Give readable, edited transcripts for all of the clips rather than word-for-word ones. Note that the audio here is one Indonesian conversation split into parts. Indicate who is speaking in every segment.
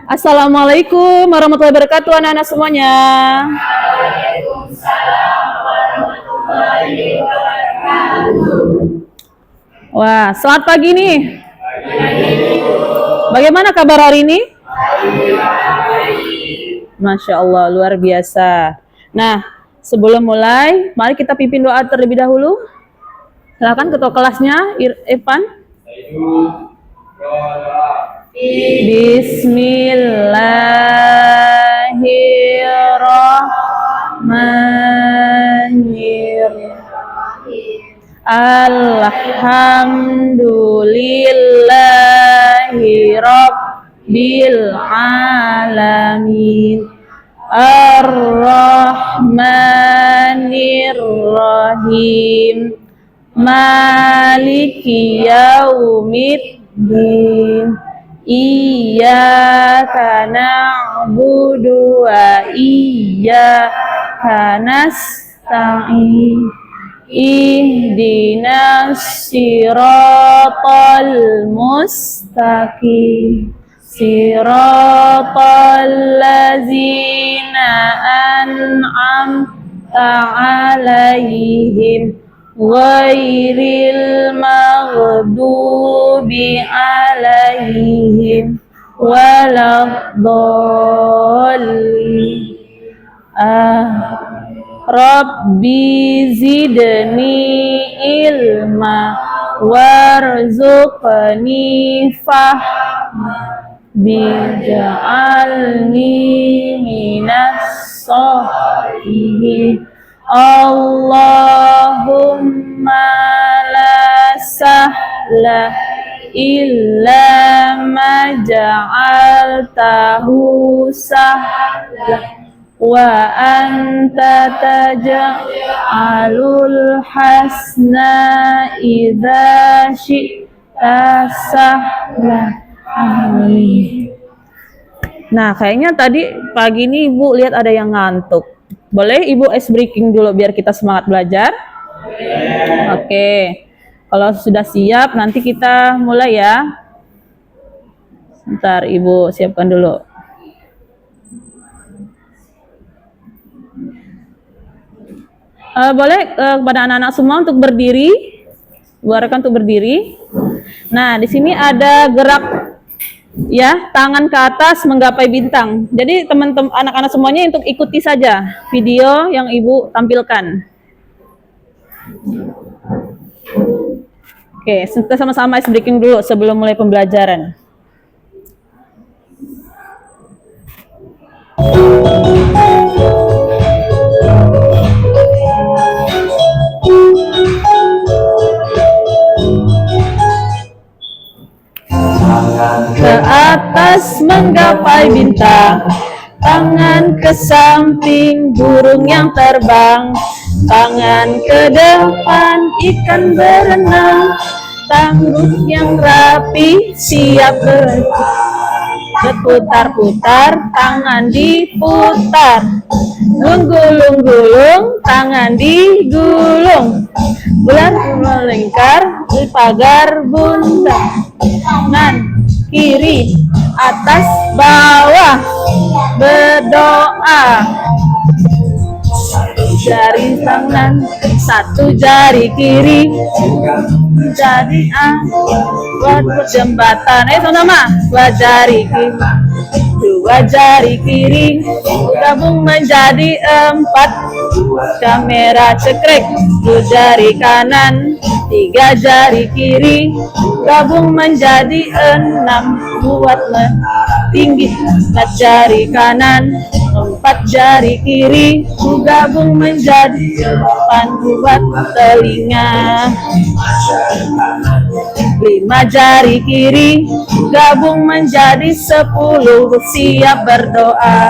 Speaker 1: Assalamualaikum warahmatullahi wabarakatuh, anak-anak semuanya. Wah, selamat pagi nih. Bagaimana kabar hari ini? Masya Allah, luar biasa. Nah, sebelum mulai, mari kita pimpin doa terlebih dahulu. Silakan ketua kelasnya, Irfan. Bismillahirrahmanirrahim. Alhamdulillahi rabbil alamin. Ar-Rahmanir-Rahim. Maliki yaumiddin. Iyyaka na'budu wa iyyaka nasta'in. Ihdinas siratal mustaqim. Siratal ladzina an'amta 'alaihim ghairil maghdubi 'alaihim waladdallin. Rabbi zidni ilma warzuqni fahma bij'alni minas sholihin. Allahumma la sahla illa ma ja'altahu sahla wa anta taj'alul hasna idza syi'ta sahla. Amin. Nah, kayaknya tadi pagi ini Ibu lihat ada yang ngantuk. Boleh Ibu ice breaking dulu biar kita semangat belajar? Oke. Kalau sudah siap nanti kita mulai ya. Bentar Ibu siapkan dulu. Boleh kepada anak-anak semua untuk berdiri, buarkan untuk berdiri. Nah, di sini ada gerak ya, tangan ke atas menggapai bintang. Jadi teman-teman anak-anak semuanya untuk ikuti saja video yang Ibu tampilkan. Oke, kita sama-sama ice breaking dulu sebelum mulai pembelajaran. Ke atas menggapai bintang, tangan ke samping burung yang terbang, tangan ke depan ikan berenang, tangguh yang rapi siap berputar-putar, tangan diputar, gulung-gulung, tangan digulung, bulan melingkar di pagar bunda. Kanan, kiri, atas, bawah, berdoa. Jari tangan, satu jari kiri, jadi buat jembatan. Sama-sama, dua jari kiri, dua jari kiri, gabung menjadi empat. Kamera cekrek, dua jari kanan, tiga jari kiri, gabung menjadi enam. Buatlah tinggi, empat jari kanan, empat jari kiri, gabung menjadi depan. Buat telinga, lima jari kiri, gabung menjadi 10. Siap berdoa.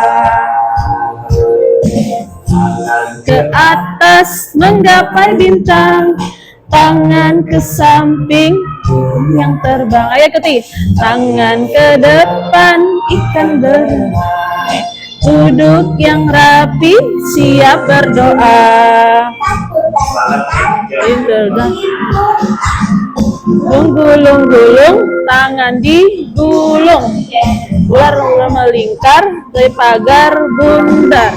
Speaker 1: Ke atas menggapai bintang, tangan ke samping yang terbang. Ayo ikuti. Tangan ke depan ikan berenang, duduk yang rapi siap berdoa. Gulung-gulung, tangan digulung. Ular melingkar dari pagar bundar.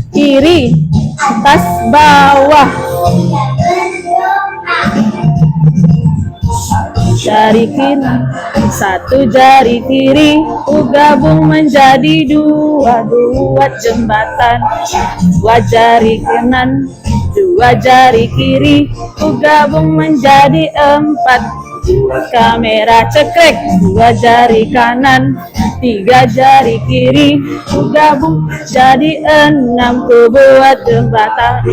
Speaker 1: Kiri, atas, bawah. Jari kiri, satu jari kiri, ku gabung menjadi dua jembatan. Dua jari kanan, dua jari kiri, ku gabung menjadi empat. Kamera cekrek, dua jari kanan, tiga jari kiri, ku gabung jadi enam. Ku buat jembatan,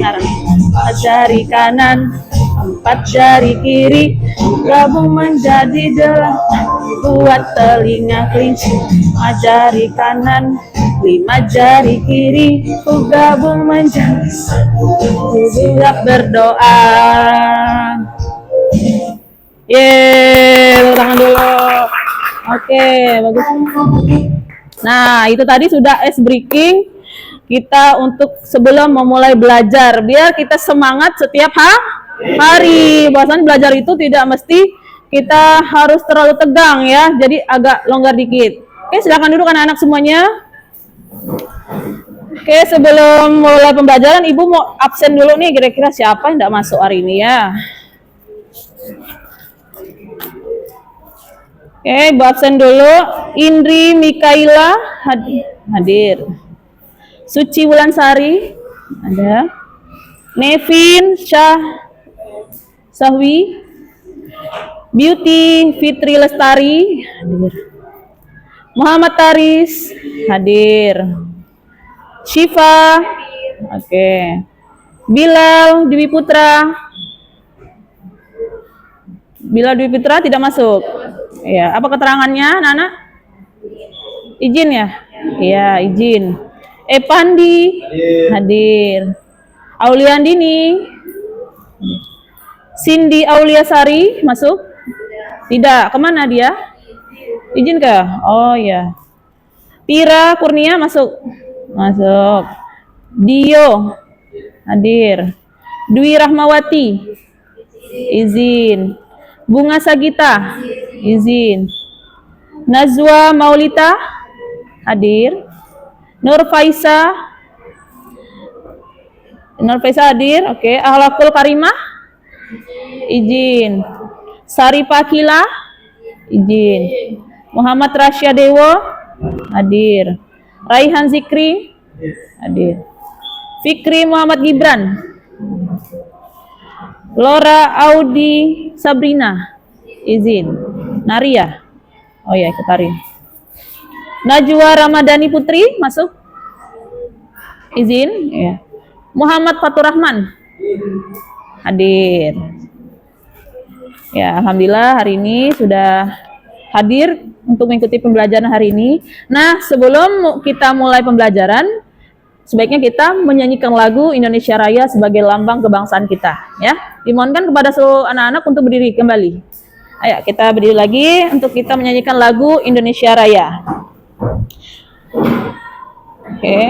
Speaker 1: jari kanan, empat jari kiri, gabung menjadi delapan. Buat telinga kelinci, lima jari kanan, lima jari kiri, ku gabung menjadi buat berdoa. Yeay, tangan dulu. Oke, bagus. Nah, itu tadi sudah ice breaking kita untuk sebelum memulai belajar, biar kita semangat setiap hari. Bahwasannya belajar itu tidak mesti kita harus terlalu tegang ya, jadi agak longgar dikit. Oke, silakan duduk anak-anak semuanya. Oke, sebelum mulai pembelajaran, Ibu mau absen dulu nih, kira-kira siapa yang tidak masuk hari ini ya? Oke, Ibu absen dulu. Indri Mikaila hadir. Suci Wulansari ada. Nevin Sahwi. Beauty Fitri Lestari hadir. Muhammad Taris hadir. Syifa, oke. Bilal Dwi Putra. Bilal Dwi Putra tidak masuk. Ya, apa keterangannya, Nana? Izin ya? Iya, izin. Epandi hadir. Auliandini. Cindy Auliasari masuk? Tidak. Kemana dia? Izin kah? Oh ya. Tira Kurnia masuk? Masuk. Dio hadir. Dwi Rahmawati izin. Bunga Sagita izin. Nazwa Maulita hadir. Nur Faisa hadir. Oke. Ahlakul Karimah izin. Sari Pakila izin. Muhammad Rasya Dewo hadir. Raihan Zikri hadir. Fikri Muhammad Gibran. Laura Audi Sabrina izin. Naria, oh ya ikut Tari. Najwa Ramadhani Putri masuk izin ya. Muhammad Fatur Rahman hadir ya. Alhamdulillah hari ini sudah hadir untuk mengikuti pembelajaran hari ini. Nah, sebelum kita mulai pembelajaran, sebaiknya kita menyanyikan lagu Indonesia Raya sebagai lambang kebangsaan kita, ya. Dimohonkan kepada seluruh anak-anak untuk berdiri kembali. Ayo kita berdiri lagi untuk kita menyanyikan lagu Indonesia Raya. Oke.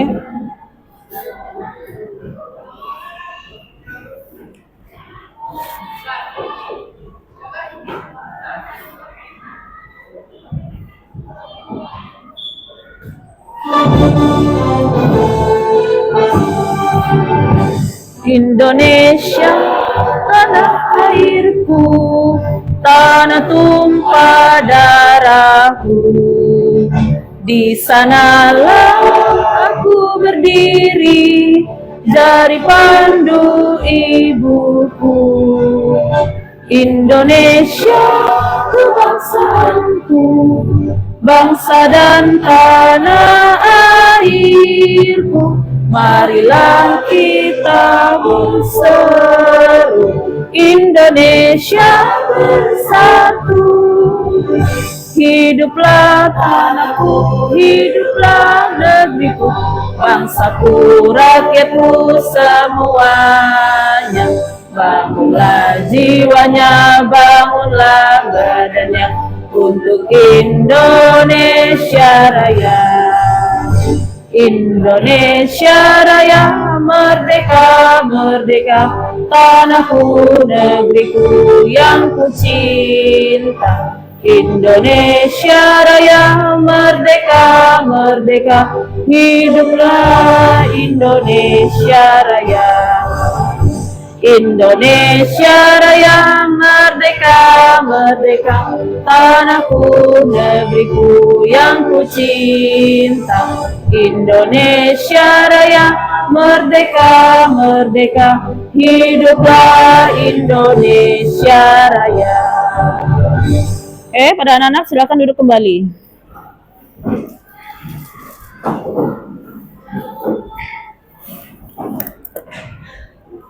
Speaker 1: Indonesia, tanah airku, tanah tumpah darahku. Di sanalah aku berdiri, dari pandu ibuku. Indonesia, kebangsaanku, bangsa dan tanah airku. Marilah kita berseru, Indonesia bersatu. Hiduplah tanahku, hiduplah negeriku, bangsaku, rakyatku semuanya. Bangunlah jiwanya, bangunlah badannya untuk Indonesia Raya. Indonesia Raya merdeka, merdeka, tanahku, negeriku yang ku cinta. Indonesia Raya merdeka, merdeka, hiduplah Indonesia Raya. Indonesia Raya merdeka, merdeka, tanahku, negeriku yang ku cinta. Indonesia Raya merdeka, merdeka, hiduplah Indonesia Raya. Pada anak-anak silakan duduk kembali.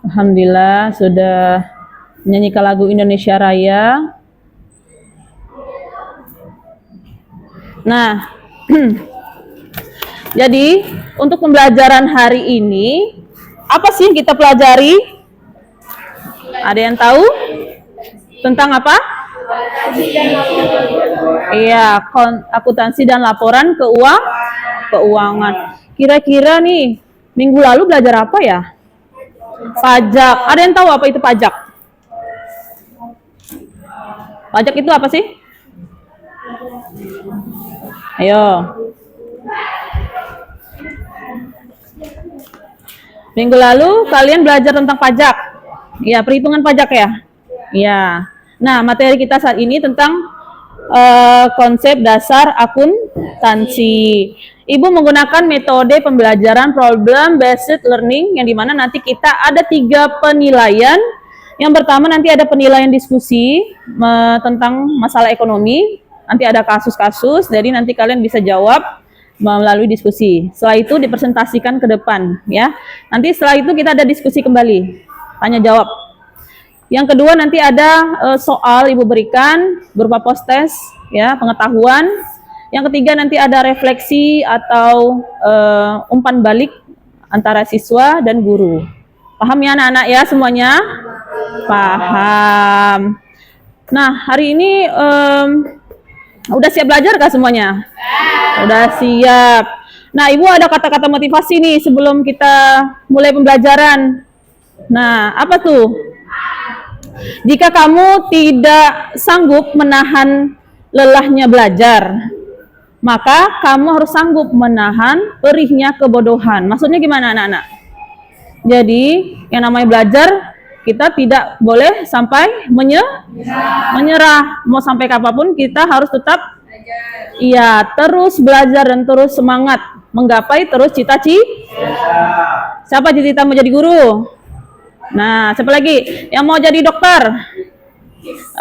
Speaker 1: Alhamdulillah sudah menyanyikan lagu Indonesia Raya. Nah, jadi untuk pembelajaran hari ini, apa sih yang kita pelajari? Ada yang tahu? Tentang apa? Iya, akuntansi dan laporan keuangan. Kira-kira nih, minggu lalu belajar apa ya? Pajak. Ada yang tahu apa itu pajak? Pajak itu apa sih? Ayo. Minggu lalu kalian belajar tentang pajak. Ya, perhitungan pajak ya? Ya. Nah, materi kita saat ini tentang konsep dasar akuntansi. Ibu menggunakan metode pembelajaran problem based learning yang dimana nanti kita ada 3 penilaian. Yang pertama nanti ada penilaian diskusi tentang masalah ekonomi. Nanti ada kasus-kasus, jadi nanti kalian bisa jawab melalui diskusi. Setelah itu dipresentasikan ke depan, ya. Nanti setelah itu kita ada diskusi kembali, tanya jawab. Yang kedua nanti ada soal ibu berikan berupa post test, ya, pengetahuan. Yang ketiga nanti ada refleksi atau umpan balik antara siswa dan guru. Paham ya anak-anak ya semuanya? Paham. Nah, hari ini udah siap belajar kah semuanya? Udah siap. Nah, Ibu ada kata-kata motivasi nih sebelum kita mulai pembelajaran. Nah, apa tuh? Jika kamu tidak sanggup menahan lelahnya belajar, maka kamu harus sanggup menahan perihnya kebodohan. Maksudnya gimana anak-anak? Jadi, yang namanya belajar, kita tidak boleh sampai menyerah. Mau sampai kapanpun kita harus tetap terus belajar dan terus semangat menggapai terus cita-cita. Siapa cita-cita mau jadi guru? Nah, siapa lagi? Yang mau jadi dokter?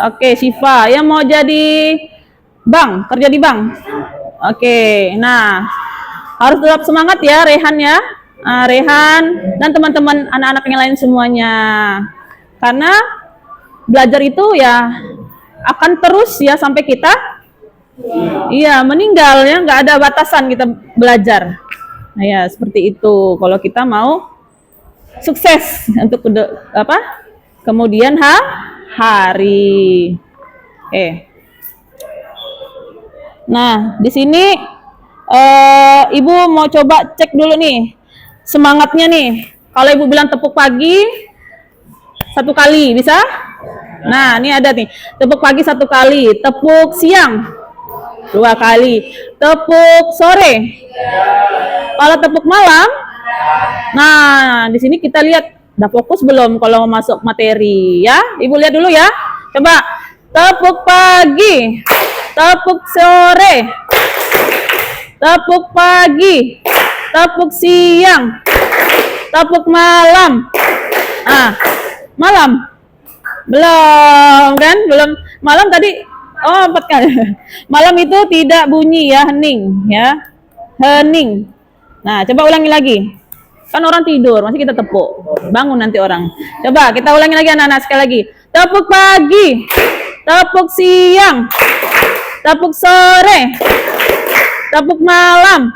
Speaker 1: Oke, Syifa. Yang mau jadi bank, kerja di bank? Oke, nah harus tetap semangat ya Rehan ya. Rehan dan teman-teman anak-anak yang lain semuanya. Karena belajar itu ya akan terus ya sampai kita meninggal ya, nggak ada batasan kita belajar. Nah ya seperti itu kalau kita mau sukses untuk kemudian hari. Nah di sini Ibu mau coba cek dulu nih semangatnya nih. Kalau Ibu bilang tepuk pagi 1 kali bisa? Nah ini ada nih tepuk pagi 1 kali, tepuk siang 2 kali, tepuk sore. Kalau tepuk malam, nah di sini kita lihat udah fokus belum kalau mau masuk materi ya. Ibu lihat dulu ya. Coba tepuk pagi, tepuk sore, tepuk pagi, tepuk siang, tepuk malam. Malam belum kan? Belum. Malam tadi 4 kali. Malam itu tidak bunyi ya, hening ya. Hening. Nah, coba ulangi lagi. Kan orang tidur, masih kita tepuk. Bangun nanti orang. Coba kita ulangi lagi anak-anak sekali lagi. Tepuk pagi, tepuk siang, tepuk sore, tepuk malam.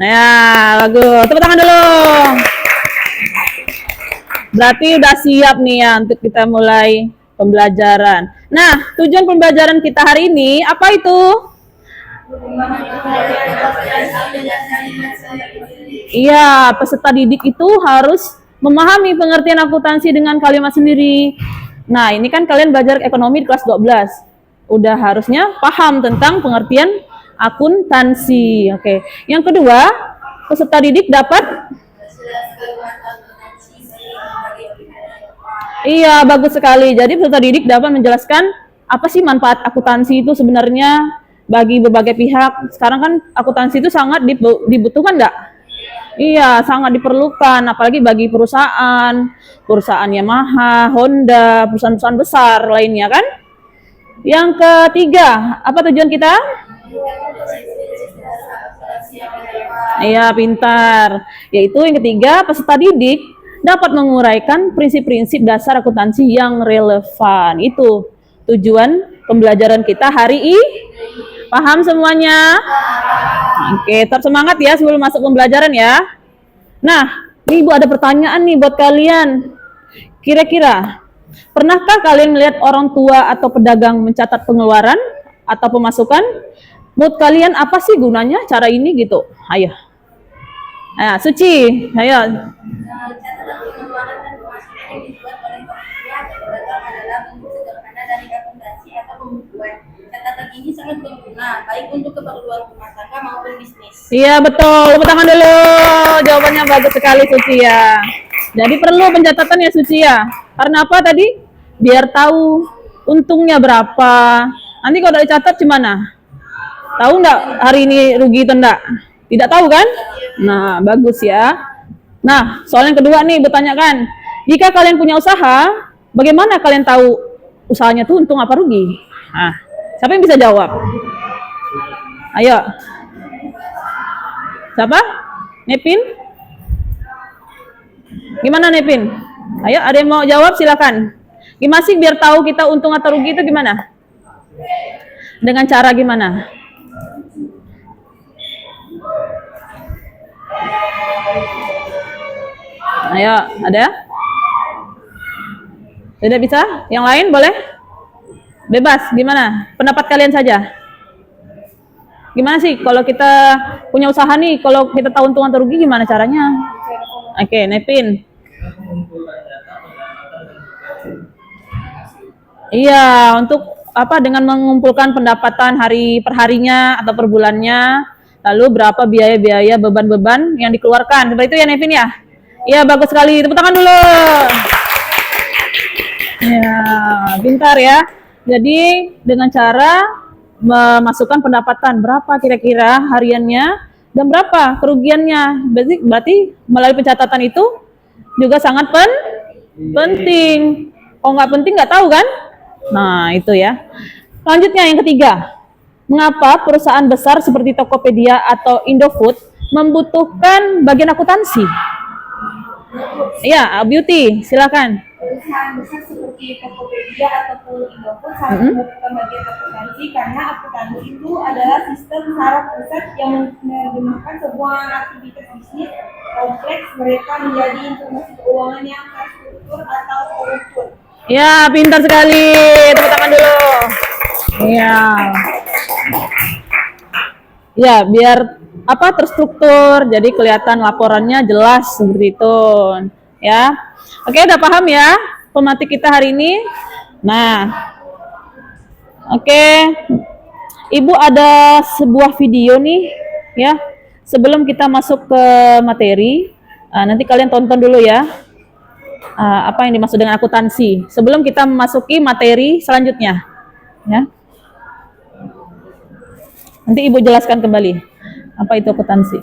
Speaker 1: Nah, ya, bagus. Tepuk tangan dulu. Berarti udah siap nih ya untuk kita mulai pembelajaran. Nah, tujuan pembelajaran kita hari ini apa itu? Iya, peserta didik itu harus memahami pengertian akuntansi dengan kalimat sendiri. Nah, ini kan kalian belajar ekonomi di kelas 12. Udah harusnya paham tentang pengertian akuntansi. Oke. Yang kedua, peserta didik dapat Iya, bagus sekali. Jadi peserta didik dapat menjelaskan apa sih manfaat akuntansi itu sebenarnya bagi berbagai pihak. Sekarang kan akuntansi itu sangat dibutuhkan nggak? Iya, sangat diperlukan, apalagi bagi perusahaan Yamaha, Honda, perusahaan-perusahaan besar lainnya kan. Yang ketiga, apa tujuan kita? Iya, pintar. Yaitu yang ketiga, peserta didik dapat menguraikan prinsip-prinsip dasar akuntansi yang relevan. Itu tujuan pembelajaran kita hari ini. Paham semuanya? Oke, tetap semangat ya sebelum masuk pembelajaran ya. Nah, ini Ibu ada pertanyaan nih buat kalian. Kira-kira, pernahkah kalian melihat orang tua atau pedagang mencatat pengeluaran atau pemasukan? Menurut kalian apa sih gunanya cara ini gitu? Ayo. Nah, Suci, ayo.
Speaker 2: Catatan pengeluaran dan pemasukan yang dibuat oleh pekerja atau pedagang adalah bentuk sederhana dari akuntansi atau pembukuan. Catatan ini sangat berguna, baik untuk keperluan rumah tangga maupun bisnis.
Speaker 1: Iya betul, tepuk tangan dulu. Jawabannya bagus sekali Suci ya. Jadi perlu pencatatan ya Suci ya. Karena apa tadi? Biar tahu untungnya berapa. Nanti kalau udah dicatat gimana? Tahu nggak hari ini rugi atau enggak? Tidak tahu kan? Nah, bagus ya. Nah, soal yang kedua nih bertanyakan, jika kalian punya usaha, bagaimana kalian tahu usahanya tuh untung apa rugi? Nah, siapa yang bisa jawab? Ayo. Siapa? Nepin? Gimana Nepin? Ayo, ada yang mau jawab silakan. Gimana sih biar tahu kita untung atau rugi itu gimana? Dengan cara gimana? Ayo, ada? Tidak bisa? Yang lain boleh? Bebas, gimana? Pendapat kalian saja. Gimana sih kalau kita punya usaha nih, kalau kita tahu untung atau rugi gimana caranya? Oke, Nepin. Iya, untuk apa dengan mengumpulkan pendapatan hari perharinya atau per bulannya, lalu berapa biaya-biaya beban-beban yang dikeluarkan. Seperti itu ya Nevin ya? Iya, bagus sekali. Tepuk tangan dulu. Ya, pintar ya. Jadi dengan cara memasukkan pendapatan berapa kira-kira hariannya dan berapa kerugiannya. Berarti melalui pencatatan itu juga sangat penting. Kalau nggak penting nggak tahu kan? Nah, itu ya. Selanjutnya yang ketiga, mengapa perusahaan besar seperti Tokopedia atau Indofood membutuhkan bagian akuntansi? Iya, Beauty, silakan.
Speaker 2: Perusahaan besar seperti Tokopedia ataupun Indofood harus membutuhkan bagian akuntansi karena akuntansi itu adalah sistem saraf pusat yang menerjemahkan sebuah aktivitas bisnis kompleks mereka menjadi informasi keuangan yang terstruktur atau terukur.
Speaker 1: Ya, pintar sekali. Tepuk tangan dulu. Iya. Ya, biar apa terstruktur, jadi kelihatan laporannya jelas seperti itu. Ya. Oke, udah paham ya pematik kita hari ini? Nah. Oke. Ibu ada sebuah video nih, ya. Sebelum kita masuk ke materi, nanti kalian tonton dulu ya. Apa yang dimaksud dengan akuntansi sebelum kita memasuki materi selanjutnya ya. Nanti Ibu jelaskan kembali apa itu akuntansi.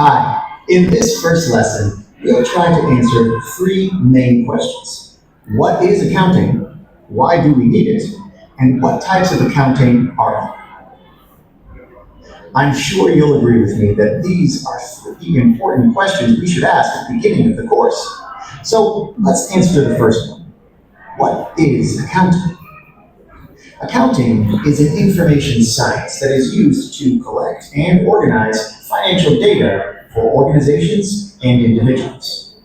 Speaker 3: Hi, in this first lesson we'll try to answer three main questions. What is accounting? Why do we need it? And what types of accounting are there? I'm sure you'll agree with me that these are three important questions we should ask at the beginning of the course. So let's answer the first one. What is accounting? Accounting is an information science that is used to collect and organize financial data for organizations and individuals.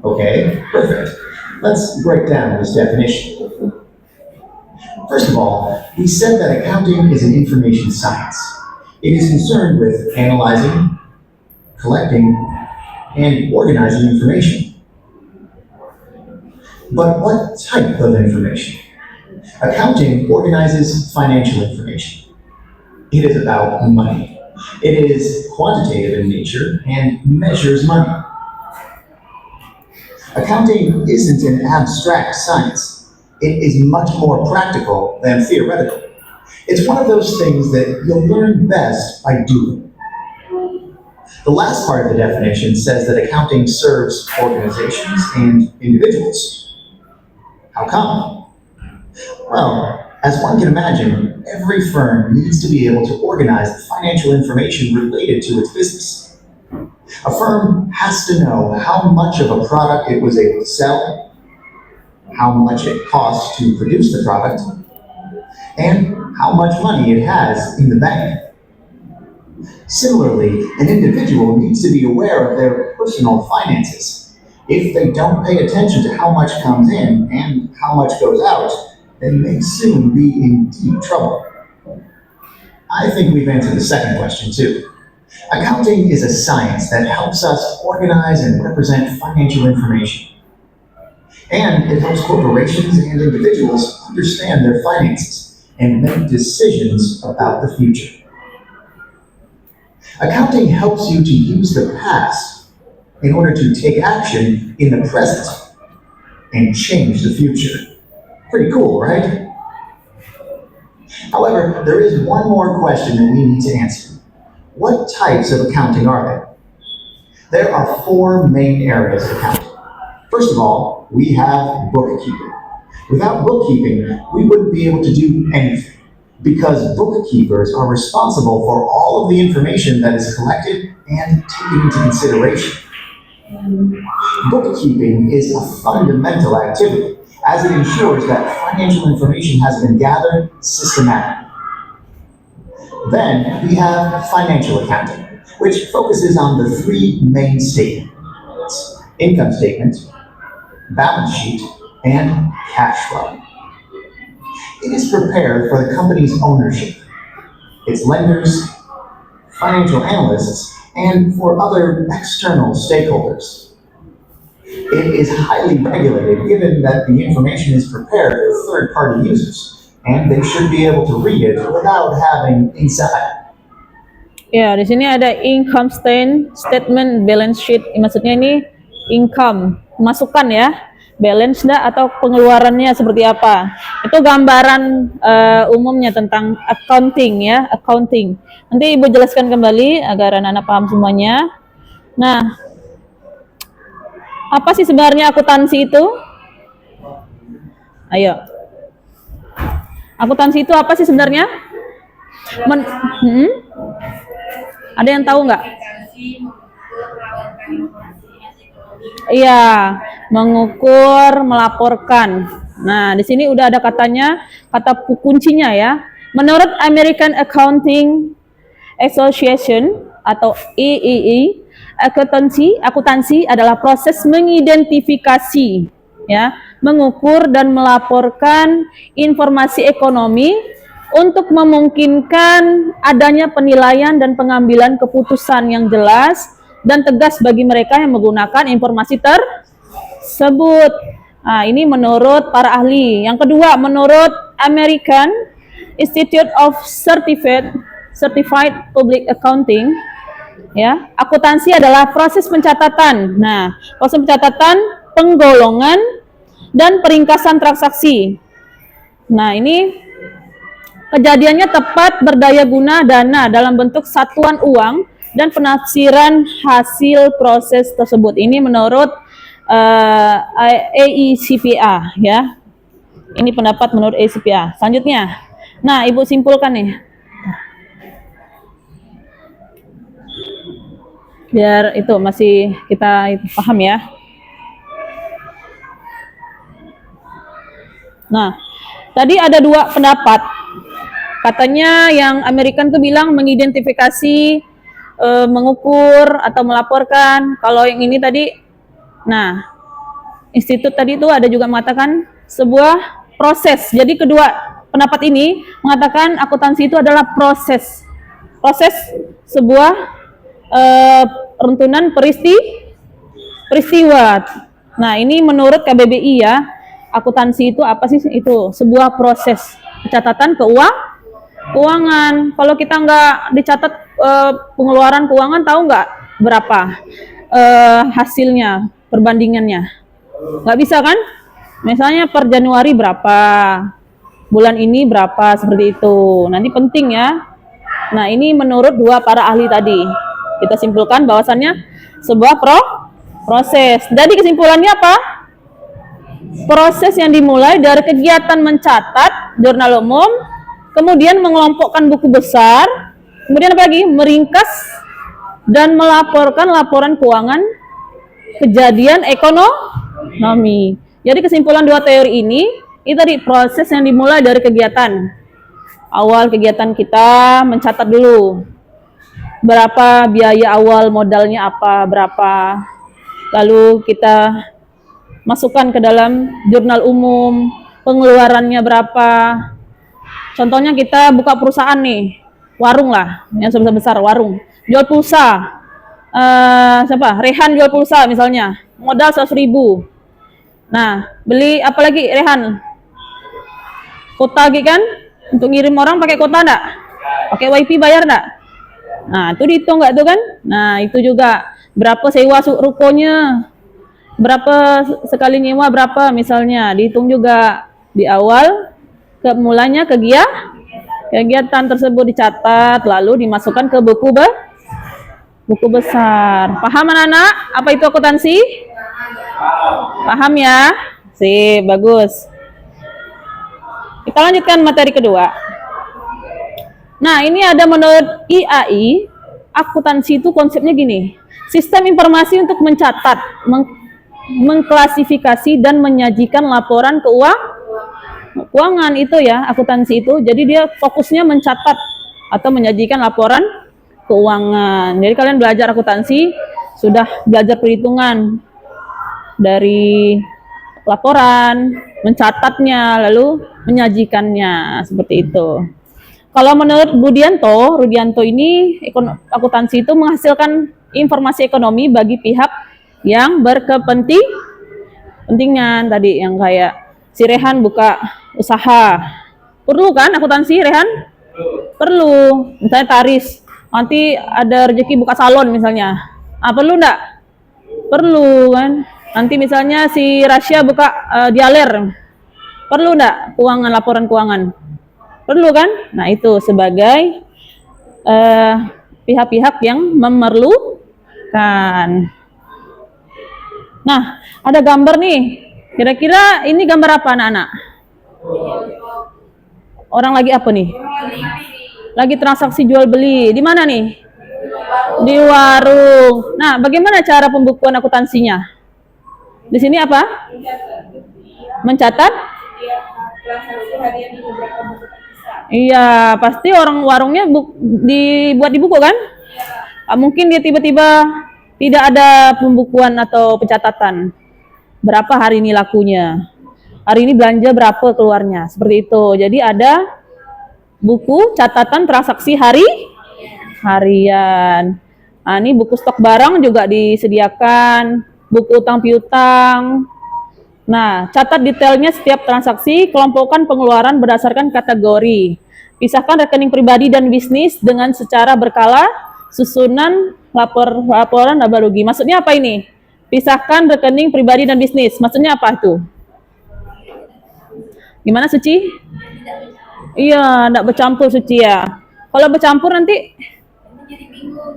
Speaker 3: Okay, perfect. Let's break down this definition. First of all, we said that accounting is an information science. It is concerned with analyzing, collecting, and organizing information. But what type of information? Accounting organizes financial information. It is about money. It is quantitative in nature and measures money. Accounting isn't an abstract science. It is much more practical than theoretical. It's one of those things that you'll learn best by doing. The last part of the definition says that accounting serves organizations and individuals. How come? Well, as one can imagine, every firm needs to be able to organize the financial information related to its business. A firm has to know how much of a product it was able to sell, how much it costs to produce the product, and how much money it has in the bank. Similarly, an individual needs to be aware of their personal finances. If they don't pay attention to how much comes in and how much goes out, they may soon be in deep trouble. I think we've answered the second question too. Accounting is a science that helps us organize and represent financial information. And it helps corporations and individuals understand their finances and make decisions about the future. Accounting helps you to use the past in order to take action in the present and change the future. Pretty cool, right? However, there is one more question that we need to answer. What types of accounting are there? There are four main areas of accounting. First of all, we have bookkeeping. Without bookkeeping, we wouldn't be able to do anything, because bookkeepers are responsible for all of the information that is collected and taken into consideration. Bookkeeping is a fundamental activity, as it ensures that financial information has been gathered systematically. Then we have financial accounting, which focuses on the three main statements: income statement, balance sheet, and cash flow. It is prepared for the company's ownership, its lenders, financial analysts, and for other external stakeholders. It is highly regulated, given that the information is prepared for third-party users, and they should be able to read it without having insight.
Speaker 1: Ya, di sini ada income statement, balance sheet. Maksudnya ini income, masukan ya. Balance atau pengeluarannya seperti apa. Itu gambaran umumnya tentang accounting ya, accounting. Nanti Ibu jelaskan kembali agar anak-anak paham semuanya. Nah, apa sih sebenarnya akuntansi itu? Ayo. Akuntansi itu apa sih sebenarnya? Ada yang tahu nggak? Iya, mengukur, melaporkan. Nah, di sini udah ada katanya, kata kuncinya ya. Menurut American Accounting Association atau AAA, akuntansi adalah proses mengidentifikasi, ya, mengukur dan melaporkan informasi ekonomi untuk memungkinkan adanya penilaian dan pengambilan keputusan yang jelas dan tegas bagi mereka yang menggunakan informasi tersebut. Nah, ini menurut para ahli. Yang kedua, menurut American Institute of Certified Public Accounting, ya, akuntansi adalah proses pencatatan. Nah, proses pencatatan, penggolongan, dan peringkasan transaksi. Nah, ini kejadiannya tepat berdaya guna dana dalam bentuk satuan uang dan penafsiran hasil proses tersebut. Ini menurut AICPA ya. Ini pendapat menurut AICPA. Selanjutnya, nah Ibu simpulkan nih, biar itu masih kita paham ya. Nah, tadi ada dua pendapat. Katanya yang American tuh bilang mengidentifikasi, mengukur atau melaporkan. Kalau yang ini tadi, nah, institut tadi itu ada juga mengatakan sebuah proses. Jadi kedua pendapat ini mengatakan akuntansi itu adalah proses sebuah runtunan peristiwa. Nah, ini menurut KBBI ya, akuntansi itu apa sih? Itu sebuah proses pencatatan keuangan. Kalau kita nggak dicatat pengeluaran keuangan, tahu nggak berapa hasilnya, perbandingannya? Nggak bisa kan? Misalnya per Januari berapa, bulan ini berapa, seperti itu. Nanti penting ya. Nah, ini menurut dua para ahli tadi. Kita simpulkan bahwasannya sebuah proses. Jadi kesimpulannya apa? Proses yang dimulai dari kegiatan mencatat jurnal umum, kemudian mengelompokkan buku besar, kemudian apa lagi? Meringkas dan melaporkan laporan keuangan kejadian ekonomi. Jadi kesimpulan dua teori ini, itu tadi proses yang dimulai dari kegiatan. Awal kegiatan kita mencatat dulu berapa biaya awal, modalnya apa, berapa. Lalu kita masukkan ke dalam jurnal umum, pengeluarannya berapa. Contohnya kita buka perusahaan nih, warung lah, yang sebesar-besar warung. Jual pulsa, Rehan jual pulsa misalnya, modal 100.000. Nah, beli apa lagi Rehan? Kota lagi kan? Untuk ngirim orang pakai kota enggak? Pakai WiFi bayar enggak? Nah, itu dihitung enggak tuh kan? Nah, itu juga berapa sewa rukonya? Berapa sekali nyewa berapa misalnya? Dihitung juga di awal mulanya kegiatan tersebut dicatat lalu dimasukkan ke buku besar. Paham anak-anak? Apa itu akuntansi? Paham ya? Sip, bagus. Kita lanjutkan materi kedua. Nah, ini ada menurut IAI, akuntansi itu konsepnya gini. Sistem informasi untuk mencatat, mengklasifikasi dan menyajikan laporan keuangan itu ya, akuntansi itu. Jadi dia fokusnya mencatat atau menyajikan laporan keuangan. Jadi kalian belajar akuntansi, sudah belajar perhitungan dari laporan, mencatatnya, lalu menyajikannya, seperti itu. Kalau menurut Rudianto ini akuntansi itu menghasilkan informasi ekonomi bagi pihak yang berkepentingan tadi, yang kayak si Rehan buka usaha. Perlu kan akuntansi, Rehan? Perlu. Misalnya Taris, nanti ada rezeki buka salon misalnya. Perlu enggak? Perlu kan? Nanti misalnya si Rasya buka dialer, perlu enggak laporan keuangan? Perlu kan? Nah, itu sebagai pihak-pihak yang memerlukan. Nah, ada gambar nih. Kira-kira ini gambar apa anak-anak? Orang lagi apa nih? Lagi transaksi jual beli. Di mana nih? Di warung. Nah, bagaimana cara pembukuan akuntansinya? Di sini apa? Mencatat? Iya, pasti orang warungnya dibuat di buku kan? Mungkin dia tiba-tiba tidak ada pembukuan atau pencatatan. Berapa hari ini lakunya? Hari ini belanja berapa keluarnya? Seperti itu. Jadi ada buku catatan transaksi harian. Nah, ini buku stok barang juga disediakan. Buku utang piutang. Nah, catat detailnya setiap transaksi, kelompokkan pengeluaran berdasarkan kategori. Pisahkan rekening pribadi dan bisnis dengan secara berkala, susunan laporan laba rugi. Maksudnya apa ini? Pisahkan rekening pribadi dan bisnis. Maksudnya apa itu? Gimana Suci? Iya, enggak bercampur Suci ya. Kalau bercampur nanti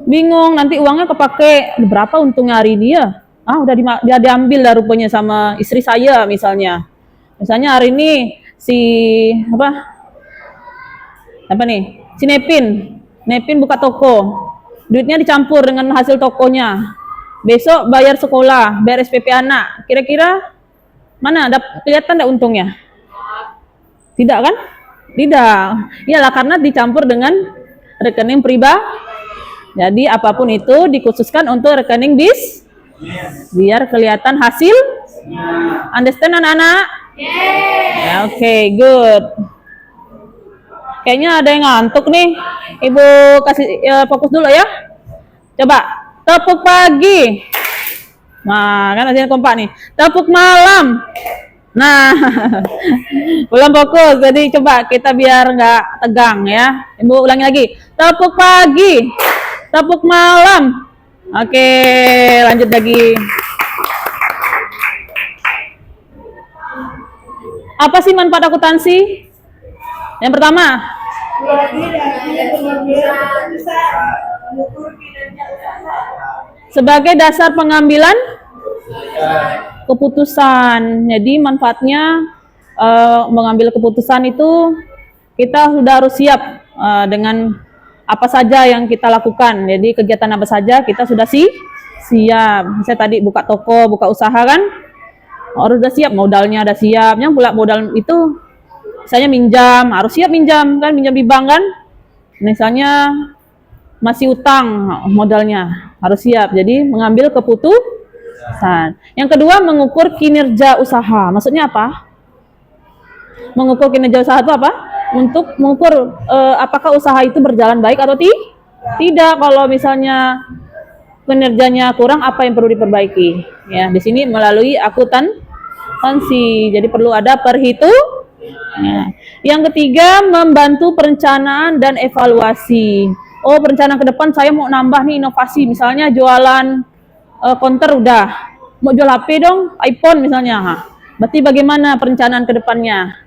Speaker 1: bingung, nanti uangnya kepake. Berapa untungnya hari ini ya? Udah diambil lah rupanya sama istri saya misalnya. Misalnya hari ini si si Nepin buka toko. Duitnya dicampur dengan hasil tokonya. Besok bayar sekolah, bayar SPP anak. Kira-kira mana kelihatan enggak untungnya? Tidak kan? Tidak. Iyalah, karena dicampur dengan rekening pribadi. Jadi apapun itu dikhususkan untuk rekening biar kelihatan hasil. Understand anak-anak? Yeah. Okay, good. Kayaknya ada yang ngantuk nih. Ibu kasih fokus dulu ya. Coba tepuk pagi. Nah, kan hasilnya kompak nih. Tepuk malam. Nah, belum fokus. Jadi coba kita biar nggak tegang ya. Ibu ulangi lagi. Tepuk pagi. Tepuk malam. Oke, lanjut lagi. Apa sih manfaat akuntansi? Yang pertama, sebagai dasar pengambilan keputusan. Jadi manfaatnya mengambil keputusan itu kita sudah harus siap dengan apa saja yang kita lakukan. Jadi kegiatan apa saja kita sudah siap. Saya tadi buka toko, buka usaha kan, harus udah siap, modalnya udah siap. Yang pula modal itu misalnya minjam, harus siap minjam kan, minjam di bank kan. Misalnya masih utang modalnya, harus siap. Jadi mengambil keputusan. Yang kedua, mengukur kinerja usaha. Maksudnya apa? Mengukur kinerja usaha itu apa? Untuk mengukur apakah usaha itu berjalan baik atau tidak. Kalau misalnya kinerjanya kurang, apa yang perlu diperbaiki? Ya, di sini melalui akuntansi. Jadi perlu ada perhitungan. Ya. Yang ketiga, membantu perencanaan dan evaluasi. Oh, perencanaan ke depan saya mau nambah nih inovasi, misalnya jualan counter udah, mau jual HP dong, iPhone misalnya. Berarti bagaimana perencanaan ke depannya?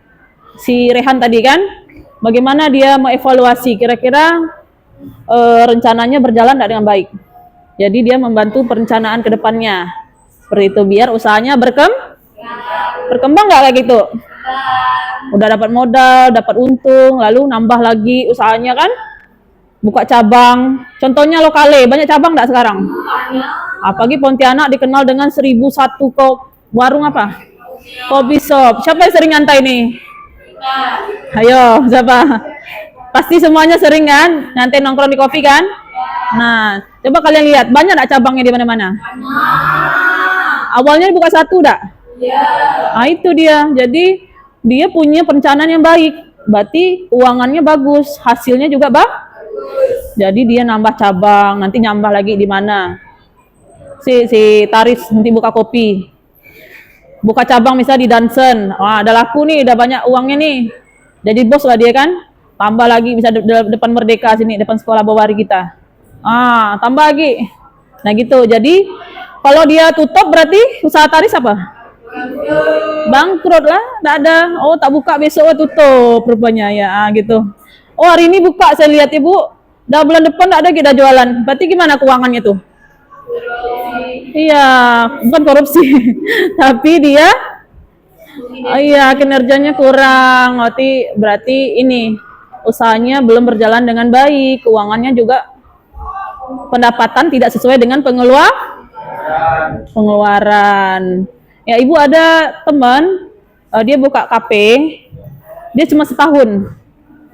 Speaker 1: Si Rehan tadi kan, bagaimana dia mengevaluasi kira-kira rencananya berjalan tidak dengan baik. Jadi dia membantu perencanaan ke depannya. Seperti itu, biar usahanya berkembang nggak kayak gitu? Udah dapat modal, dapat untung, lalu nambah lagi usahanya kan, buka cabang. Contohnya lokale, banyak cabang nggak sekarang? Apalagi Pontianak dikenal dengan 1001 warung apa? Kopi shop. Siapa yang sering nyantai nih? Ayo, siapa? Pasti semuanya sering kan? Nyantai nongkrong di kopi kan? Nah, coba kalian lihat, banyak nggak cabangnya di mana-mana? Awalnya buka satu dak? Nah, itu dia. Jadi dia punya perencanaan yang baik, berarti uangannya bagus, hasilnya juga bagus. Jadi dia nambah cabang, nanti nambah lagi di mana? Si Taris nanti buka kopi, buka cabang misalnya di Dansen. Wah, ada laku nih, udah banyak uangnya nih. Jadi bos lah dia kan. Tambah lagi bisa depan Merdeka sini, depan sekolah Bawari kita. Tambah lagi. Nah gitu. Jadi kalau dia tutup berarti usaha Taris apa? Bangkrut lah, tidak ada. Oh, tak buka besok, tutup rupanya ya, gitu. Oh, hari ini buka, saya lihat ibu, dah bulan depan tidak ada kita jualan. Berarti gimana keuangannya tuh? Iya, bukan korupsi, tapi dia, iya kinerjanya kurang. Berarti ini usahanya belum berjalan dengan baik, keuangannya juga pendapatan tidak sesuai dengan pengeluaran. Ya, ibu ada teman, dia buka kafe, dia cuma setahun,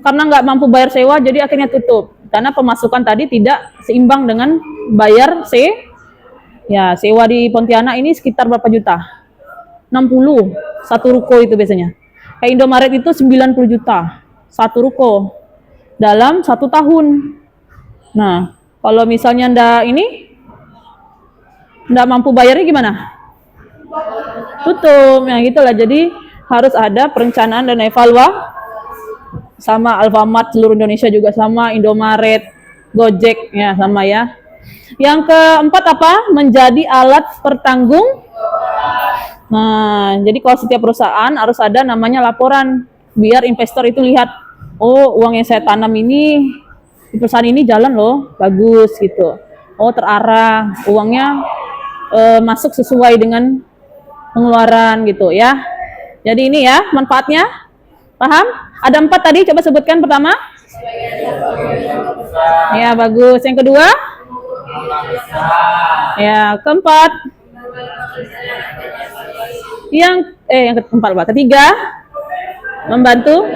Speaker 1: karena nggak mampu bayar sewa, jadi akhirnya tutup. Karena pemasukan tadi tidak seimbang dengan bayar sewa di Pontianak ini sekitar berapa juta? 60, satu ruko itu biasanya. Kayak Indomaret itu 90 juta, satu ruko, dalam 1 tahun. Nah, kalau misalnya ndak mampu bayarnya gimana? Tutup, ya gitulah. Jadi harus ada perencanaan dan evaluasi. Sama Alfamart seluruh Indonesia juga sama, Indomaret, Gojek ya sama ya. Yang keempat apa? Menjadi alat pertanggung. Nah, jadi kalau setiap perusahaan harus ada namanya laporan, biar investor itu lihat, oh uang yang saya tanam ini di perusahaan ini jalan loh, bagus gitu. Oh terarah, uangnya masuk sesuai dengan pengeluaran gitu ya. Jadi ini ya manfaatnya, paham? Ada 4 tadi, coba sebutkan. Pertama, ya bagus. Yang kedua, ya keempat, yang keempat apa? Ketiga, membantu.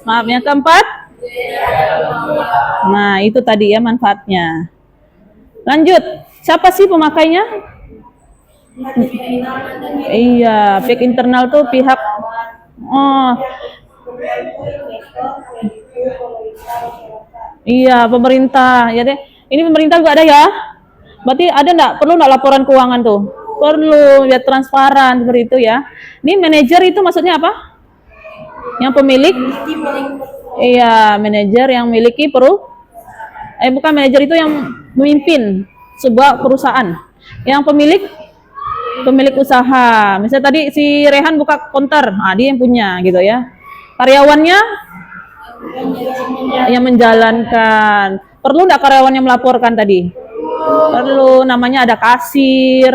Speaker 1: Maaf, yang keempat. Nah itu tadi ya manfaatnya. Lanjut, siapa sih pemakainya? Iya, pihak internal tuh pihak Iya, pemerintah. Ya deh. Ini pemerintah juga ada ya. Berarti ada enggak? Perlu enggak laporan keuangan tuh? Perlu, biar transparan seperti itu ya. Ini manajer itu maksudnya apa? Yang pemilik? Iya, manajer yang miliki bukan manajer itu yang memimpin sebuah perusahaan. Yang pemilik usaha. Misalnya tadi si Rehan buka konter, dia yang punya gitu ya. Karyawannya yang menjalankan. Perlu enggak karyawannya melaporkan tadi? Perlu, namanya ada kasir.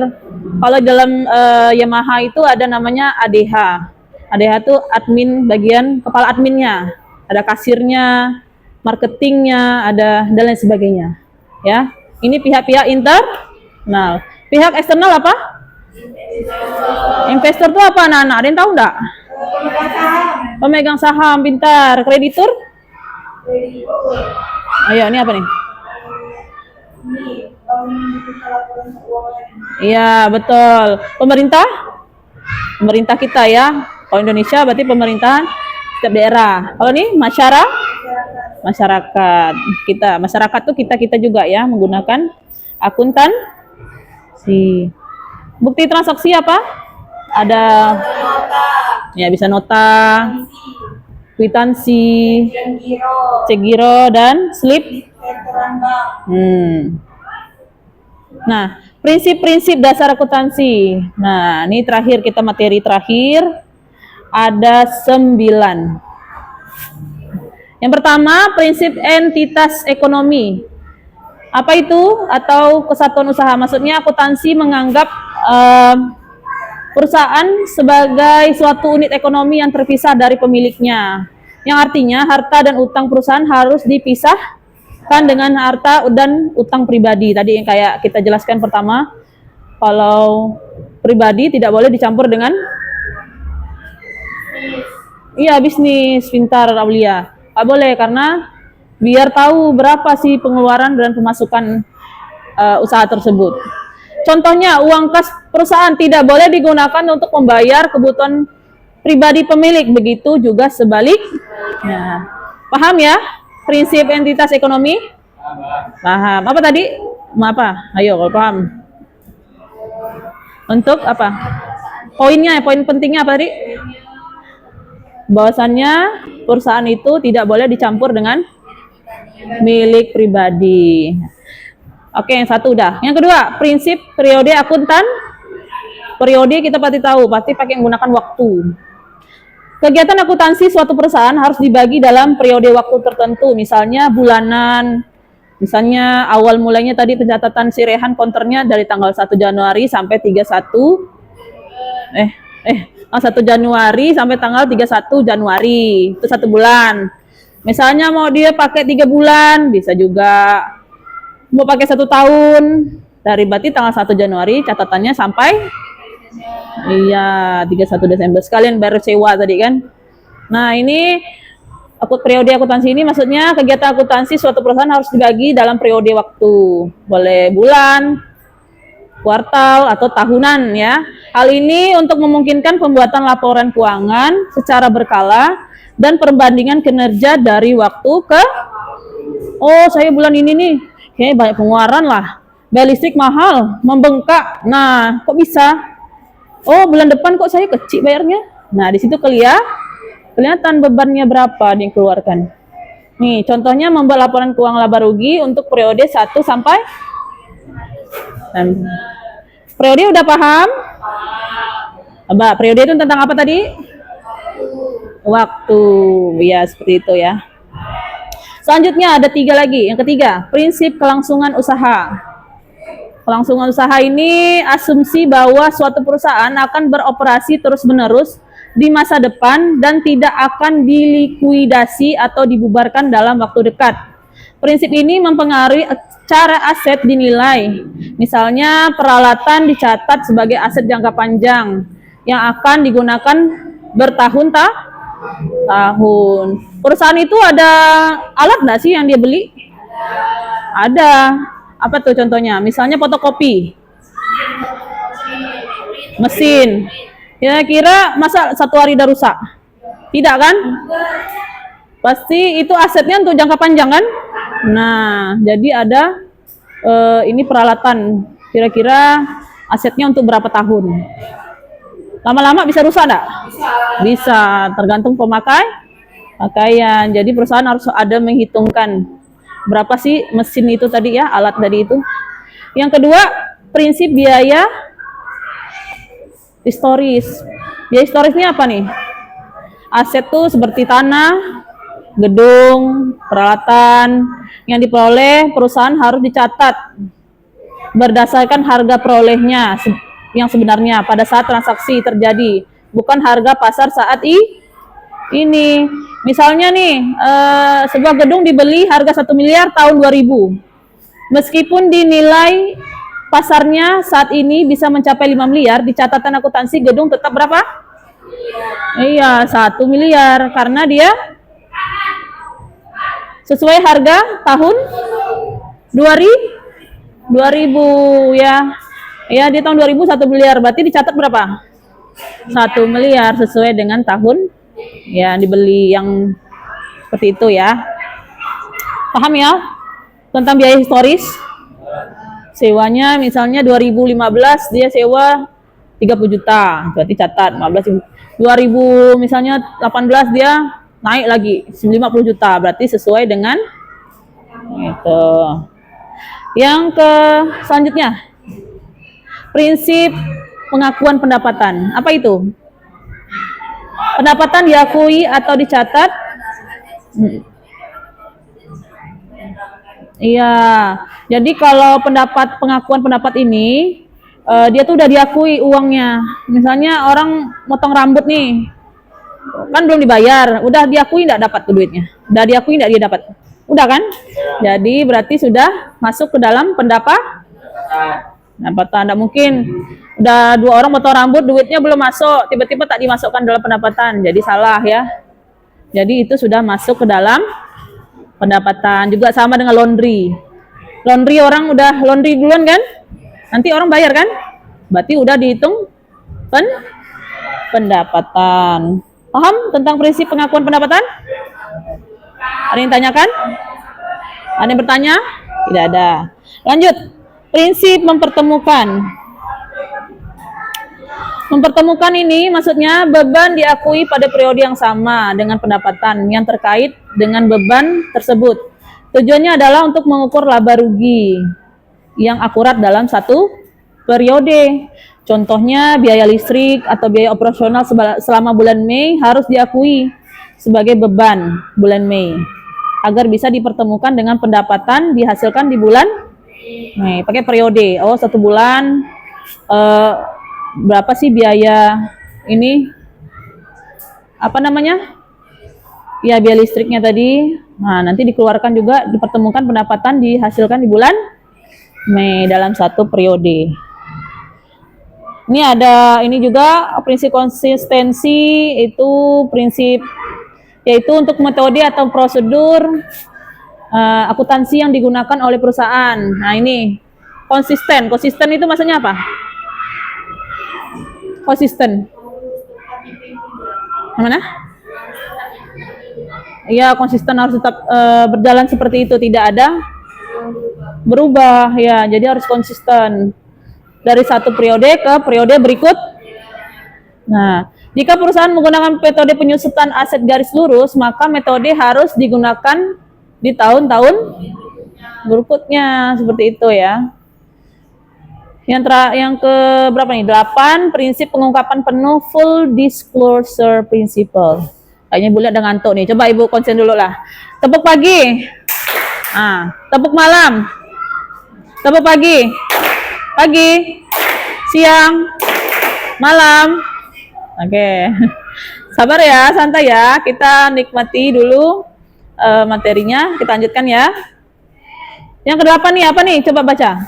Speaker 1: Kalau dalam Yamaha itu ada namanya ADH. ADH itu admin, bagian kepala adminnya. Ada kasirnya, marketingnya, ada dan lain sebagainya. Ya, ini pihak-pihak internal. Pihak eksternal apa? Investor itu apa, anak-anak? Ada yang tahu enggak? Pemegang saham, pintar. Kreditur? Ayo, ini apa nih? Iya, betul. Pemerintah? Pemerintah kita ya. Kalau Indonesia berarti pemerintahan setiap daerah. Kalau ini masyarakat. Masyarakat tuh kita juga ya menggunakan akuntansi. Bukti transaksi apa? Ada ya, bisa nota, kwitansi, cek giro dan slip. Nah, prinsip-prinsip dasar akuntansi. Nah, ini terakhir kita materi terakhir ada 9. Yang pertama, prinsip entitas ekonomi. Apa itu? Atau kesatuan usaha. Maksudnya akuntansi menganggap perusahaan sebagai suatu unit ekonomi yang terpisah dari pemiliknya. Yang artinya harta dan utang perusahaan harus dipisahkan dengan harta dan utang pribadi. Tadi yang kayak kita jelaskan pertama, kalau pribadi tidak boleh dicampur dengan bisnis. Pintar Aulia. Nggak boleh, karena biar tahu berapa sih pengeluaran dan pemasukan usaha tersebut. Contohnya, uang kas perusahaan tidak boleh digunakan untuk membayar kebutuhan pribadi pemilik. Begitu juga sebaliknya. Paham ya? Prinsip entitas ekonomi? Paham. Apa tadi? Apa? Ayo, kalau paham. Untuk apa? Poinnya, poin pentingnya apa tadi? Bahwasannya perusahaan itu tidak boleh dicampur dengan milik pribadi. Oke, yang satu udah. Yang kedua, prinsip periode akuntan. Periode kita pasti tahu, pasti pakai menggunakan waktu. Kegiatan akuntansi suatu perusahaan harus dibagi dalam periode waktu tertentu, misalnya bulanan. Misalnya awal mulainya tadi pencatatan si Rehan konternya dari tanggal 1 Januari sampai 1 Januari sampai tanggal 31 Januari. Itu 1 bulan. Misalnya mau dia pakai 3 bulan, bisa juga. Mau pakai 1 tahun, dari berarti tanggal 1 Januari catatannya sampai 31 Desember. Sekalian bayar sewa tadi kan. Nah, ini periode akuntansi ini maksudnya kegiatan akuntansi suatu perusahaan harus dibagi dalam periode waktu. Boleh bulan, kuartal, atau tahunan ya. Hal ini untuk memungkinkan pembuatan laporan keuangan secara berkala dan perbandingan kinerja dari waktu ke saya bulan ini nih kayak banyak pengeluaran lah. Bayar listrik mahal, membengkak. Nah, kok bisa? Bulan depan kok saya kecil bayarnya. Nah, di situ kelihatan bebannya berapa dikeluarkan. Nih, contohnya membuat laporan keuangan laba rugi untuk periode 1 sampai periode udah paham? Periode itu tentang apa tadi? Waktu. Ya, seperti itu ya. Selanjutnya ada 3 lagi. Yang ketiga, prinsip kelangsungan usaha. Kelangsungan usaha ini asumsi bahwa suatu perusahaan akan beroperasi terus-menerus di masa depan dan tidak akan dilikuidasi atau dibubarkan dalam waktu dekat. Prinsip ini mempengaruhi cara aset dinilai. Misalnya, peralatan dicatat sebagai aset jangka panjang yang akan digunakan bertahun-tahun. Perusahaan itu ada alat nggak sih yang dia beli? Ada. Apa tuh contohnya? Misalnya fotokopi, mesin. Kira-kira masa 1 hari udah rusak? Tidak kan? Pasti itu asetnya untuk jangka panjang kan? Nah, jadi ada ini peralatan. Kira-kira asetnya untuk berapa tahun? Lama-lama bisa rusak enggak? Bisa, tergantung pakaian. Jadi perusahaan harus ada menghitungkan berapa sih mesin itu tadi ya, alat tadi itu. Yang kedua, prinsip biaya historis. Biaya historis ini apa nih? Aset tuh seperti tanah, gedung, peralatan yang diperoleh perusahaan harus dicatat berdasarkan harga perolehnya yang sebenarnya pada saat transaksi terjadi, bukan harga pasar saat ini. Misalnya nih, sebuah gedung dibeli harga 1 miliar tahun 2000. Meskipun dinilai pasarnya saat ini bisa mencapai 5 miliar, di catatan akuntansi gedung tetap berapa? Iya, 1 miliar karena dia sesuai harga tahun 2000 ya. Ya, di tahun 2000 1 miliar, berarti dicatat berapa? 1 miliar sesuai dengan tahun ya dibeli, yang seperti itu ya. Paham ya tentang biaya historis? Sewanya misalnya 2015 dia sewa 30 juta, berarti catat 15. 2000 misalnya 18 dia naik lagi 50 juta, berarti sesuai dengan itu. Yang ke selanjutnya, prinsip pengakuan pendapatan. Apa itu? Pendapatan diakui atau dicatat. Iya. Jadi kalau pengakuan pendapat ini, dia tuh udah diakui uangnya. Misalnya orang motong rambut nih, kan belum dibayar, udah diakui nggak dapat tuh duitnya? Udah diakui nggak dia dapat? Udah kan? Jadi berarti sudah masuk ke dalam pendapatan. Tidak mungkin udah 2 orang potong rambut duitnya belum masuk, tiba-tiba tak dimasukkan dalam pendapatan, jadi salah ya. Jadi itu sudah masuk ke dalam pendapatan. Juga sama dengan laundry. Laundry orang udah laundry duluan kan, nanti orang bayar kan, berarti udah dihitung pendapatan. Paham tentang prinsip pengakuan pendapatan? Ada yang tanyakan? Ada yang bertanya? Tidak ada. Lanjut. Prinsip mempertemukan. Mempertemukan ini maksudnya beban diakui pada periode yang sama dengan pendapatan yang terkait dengan beban tersebut. Tujuannya adalah untuk mengukur laba rugi yang akurat dalam satu periode. Contohnya biaya listrik atau biaya operasional selama bulan Mei harus diakui sebagai beban bulan Mei agar bisa dipertemukan dengan pendapatan dihasilkan di bulan Mei. Pakai periode. Oh, 1 bulan berapa sih biaya ini? Apa namanya? Ya, biaya listriknya tadi. Nah, nanti dikeluarkan juga dipertemukan pendapatan dihasilkan di bulan Mei dalam satu periode. Ini ada ini juga prinsip konsistensi, itu prinsip yaitu untuk metode atau prosedur akuntansi yang digunakan oleh perusahaan. Nah, ini konsisten. Konsisten itu maksudnya apa? Konsisten. Mana? Iya, konsisten harus tetap berjalan seperti itu, tidak ada berubah ya. Jadi harus konsisten dari satu periode ke periode berikut. Nah, jika perusahaan menggunakan metode penyusutan aset garis lurus, maka metode harus digunakan di tahun-tahun berikutnya, seperti itu ya. Yang ke berapa nih? 8, prinsip pengungkapan penuh, full disclosure principle. Kayaknya Ibu lihat udah ngantuk nih. Coba Ibu konsen dulu lah. Tepuk pagi. Tepuk malam. Tepuk pagi. Pagi. Siang. Malam. Oke. Sabar ya, santai ya. Kita nikmati dulu materinya. Kita lanjutkan ya. Yang ke-8 nih, apa nih? Coba baca.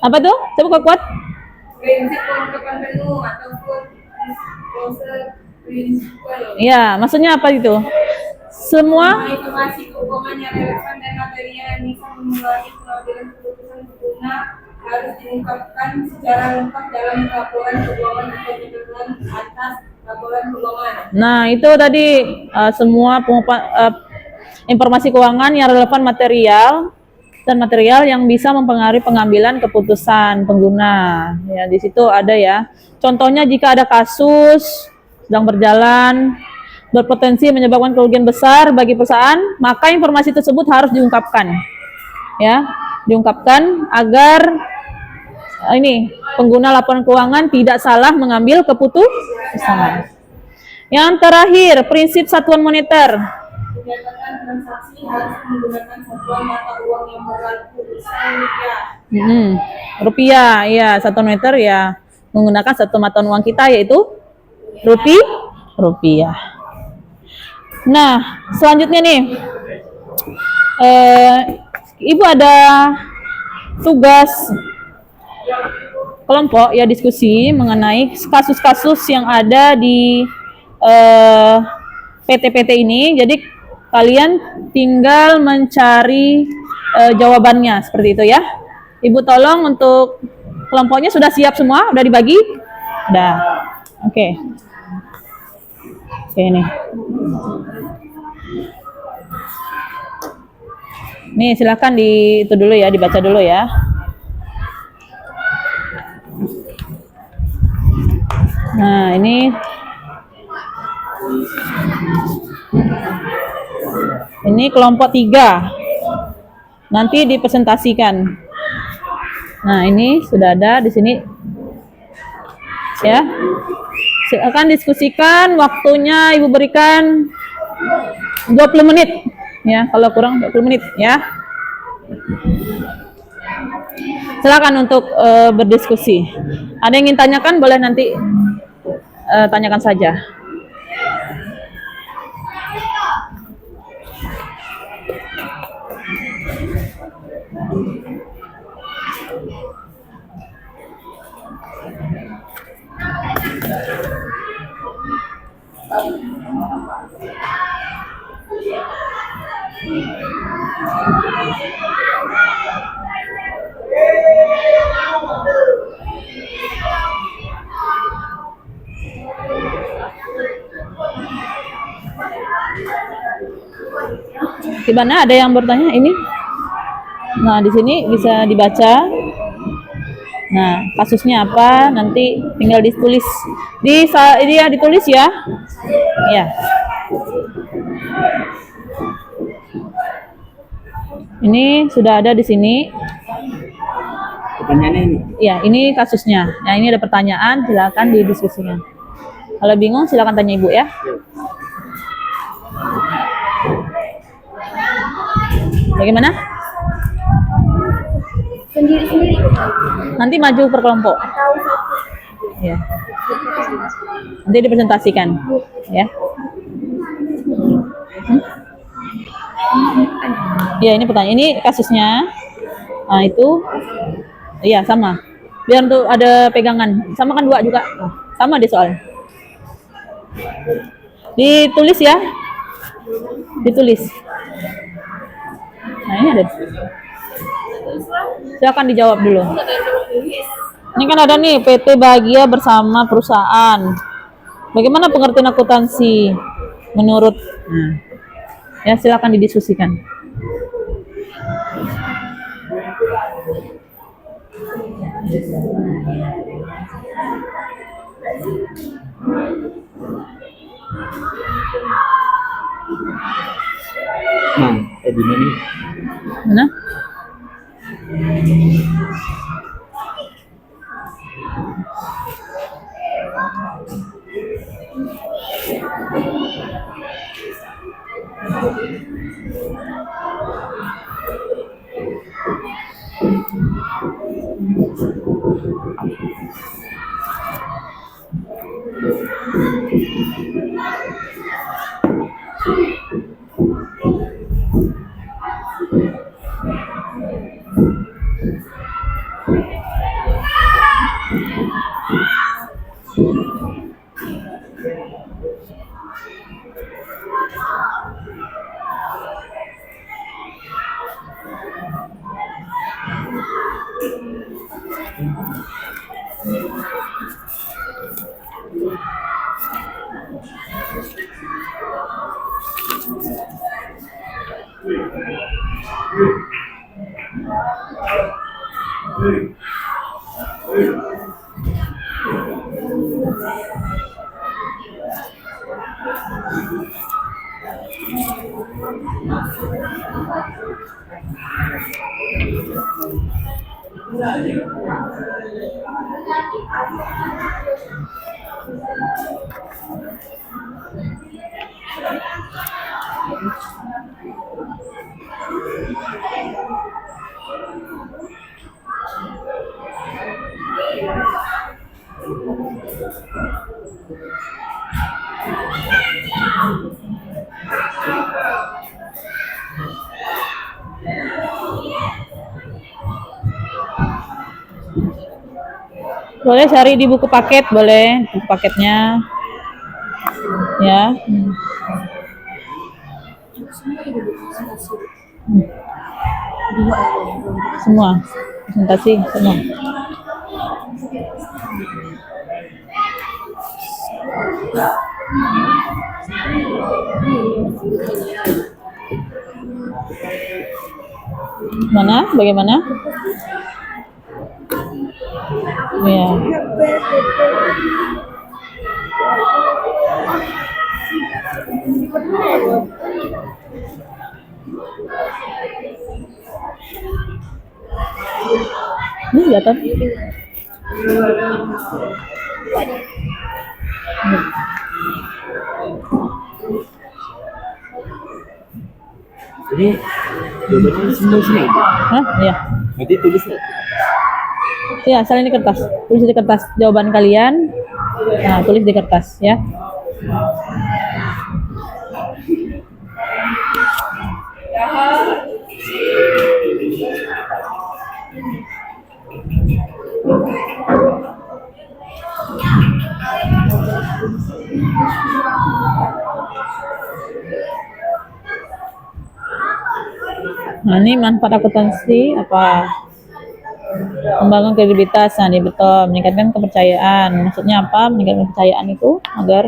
Speaker 1: Apa tuh? Coba kuat.
Speaker 2: Prinsip pengungkapan penuh atau full disclosure principle.
Speaker 1: Iya, maksudnya apa itu? Semua
Speaker 2: Informasi keuangan yang relevan dan material yang bisa memulai pengambilan keputusan berguna harus diungkapkan secara lengkap dalam laporan keuangan atau catatan atas laporan keuangan.
Speaker 1: Nah, itu tadi semua informasi keuangan yang relevan material yang bisa mempengaruhi pengambilan keputusan pengguna. Ya, di situ ada ya. Contohnya jika ada kasus sedang berjalan berpotensi menyebabkan kerugian besar bagi perusahaan, maka informasi tersebut harus diungkapkan. Ya, diungkapkan agar ini pengguna laporan keuangan tidak salah mengambil keputusan. Yang terakhir, prinsip satuan moneter.
Speaker 2: Menyatakan transaksi harus menggunakan satuan mata uang yang berlaku, misalnya
Speaker 1: Rupiah, ya, satuan moneter ya menggunakan satu mata uang kita yaitu rupiah. Nah, selanjutnya nih, Ibu ada tugas kelompok ya diskusi mengenai kasus-kasus yang ada di PT-PT ini. Jadi kalian tinggal mencari jawabannya seperti itu ya. Ibu tolong untuk kelompoknya sudah siap semua, udah dibagi? Udah. Oke. Oke nih. Nih silakan itu dulu ya, dibaca dulu ya. Nah, ini kelompok 3. Nanti dipresentasikan. Nah, ini sudah ada di sini. Ya. Silakan diskusikan, waktunya Ibu berikan 20 menit. Ya, kalau kurang 20 menit ya. Silakan untuk berdiskusi. Ada yang ingin tanyakan, boleh nanti tanyakan saja. Gimana? Ada yang bertanya ini? Nah, di sini bisa dibaca. Nah, kasusnya apa? Nanti tinggal ditulis. Ini ya ditulis ya. Ya. Ini sudah ada di sini.
Speaker 4: Pertanyaannya ini.
Speaker 1: Ya, ini kasusnya. Nah, ini ada pertanyaan, silakan didiskusikan. Kalau bingung silakan tanya Ibu ya. Bagaimana?
Speaker 2: sendiri-sendiri
Speaker 1: Nanti maju per kelompok.
Speaker 2: atau satu.
Speaker 1: Ya. Nanti dipresentasikan. Ya. Ya, ini pertanyaan. Ini kasusnya. Nah, itu. Iya, sama. Biar untuk ada pegangan. Sama kan 2 juga. Oh, sama di soal. Ditulis ya. Ditulis. Nah, ini ada. Silakan dijawab dulu. Ini kan ada nih PT Bahagia bersama perusahaan. Bagaimana pengertian akuntansi menurut? Ya, silakan didiskusikan.
Speaker 4: Nah, di mana?
Speaker 1: Mana? Boleh cari di buku paket, boleh buku paketnya. Ya. Semua presentasi semua. Mana? Bagaimana? Ya. Ini kelihatan.
Speaker 4: Jadi jawabannya semua sini.
Speaker 1: Hah? Iya.
Speaker 4: Berarti tulisnya.
Speaker 1: Ya, asal ini kertas. Tulis di kertas jawaban kalian. Nah, tulis di kertas ya. Nah, ini manfaat akuntansi apa? Membangun kredibilitas, nah ini betul, meningkatkan kepercayaan. Maksudnya apa? Meningkatkan kepercayaan itu agar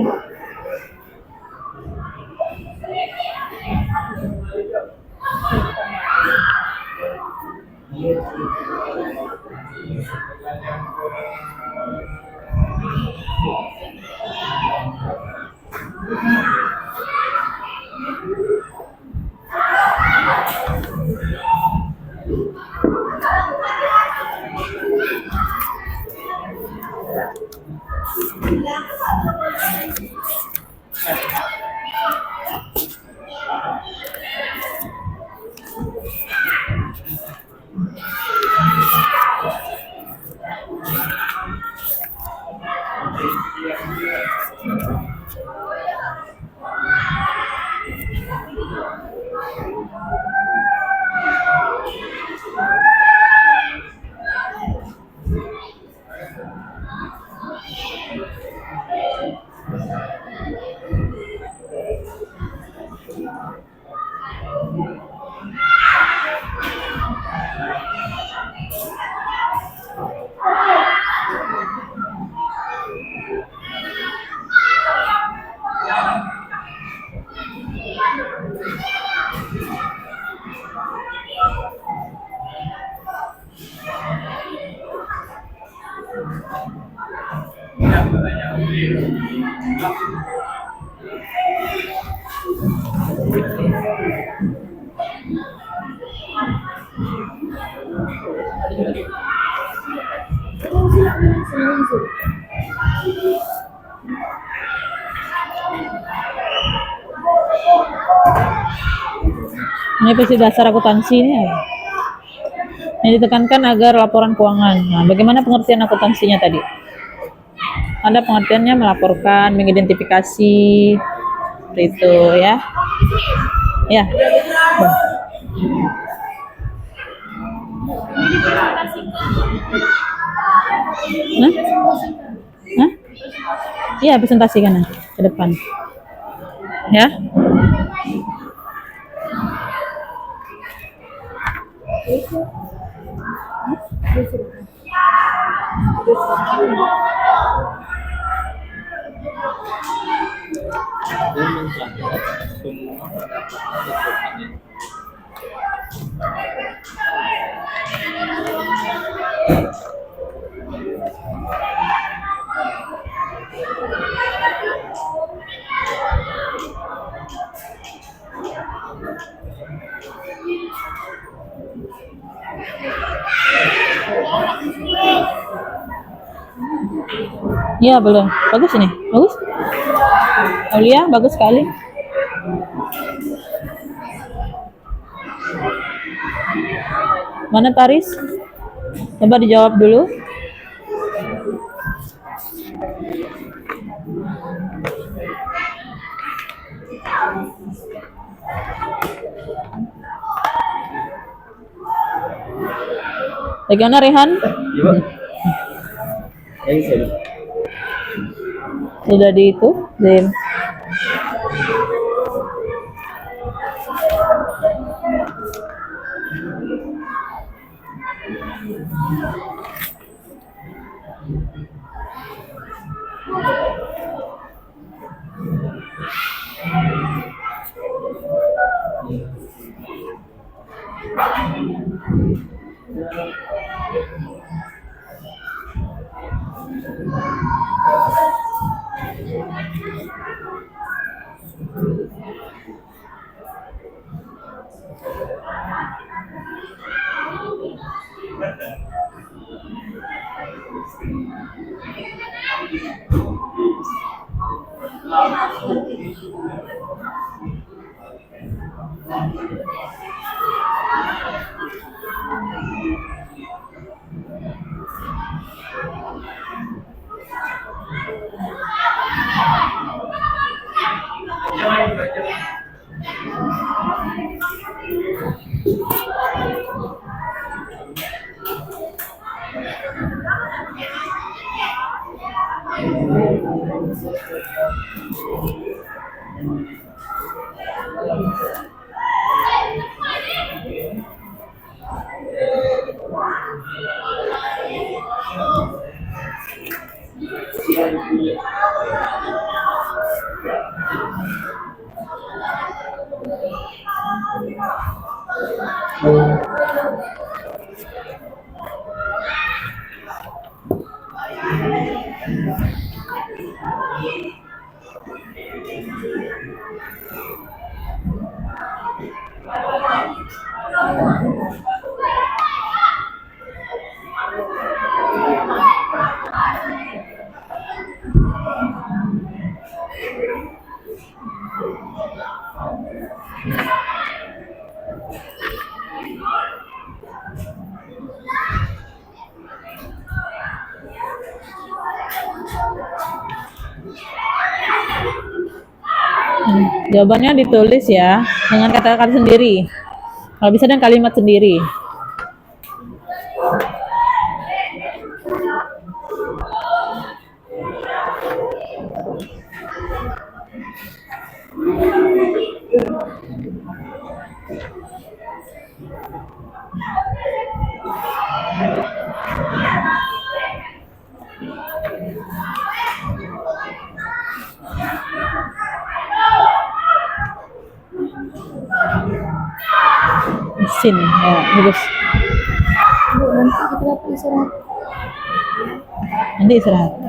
Speaker 1: ini prinsip dasar akuntansi ini ya. Yang ditekankan agar laporan keuangan. Nah, bagaimana pengertian akuntansinya tadi? Ada pengertiannya melaporkan, mengidentifikasi, seperti itu ya. Ya. Nah? Hah? Iya, presentasikan nanti ke depan. Ya. Iya, belum. Bagus ini. Bagus. Aulia, bagus sekali. Mana Taris? Coba dijawab dulu. Bagaimana Rehan?
Speaker 4: Iya, Pak. Yang saya.
Speaker 1: Sudah di itu? Jawabannya ditulis ya dengan kata-kata sendiri. Kalau bisa dengan kalimat sendiri. Mesin ya, bagus.
Speaker 2: Bu, nanti kita istirahat.
Speaker 1: Nanti istirahat.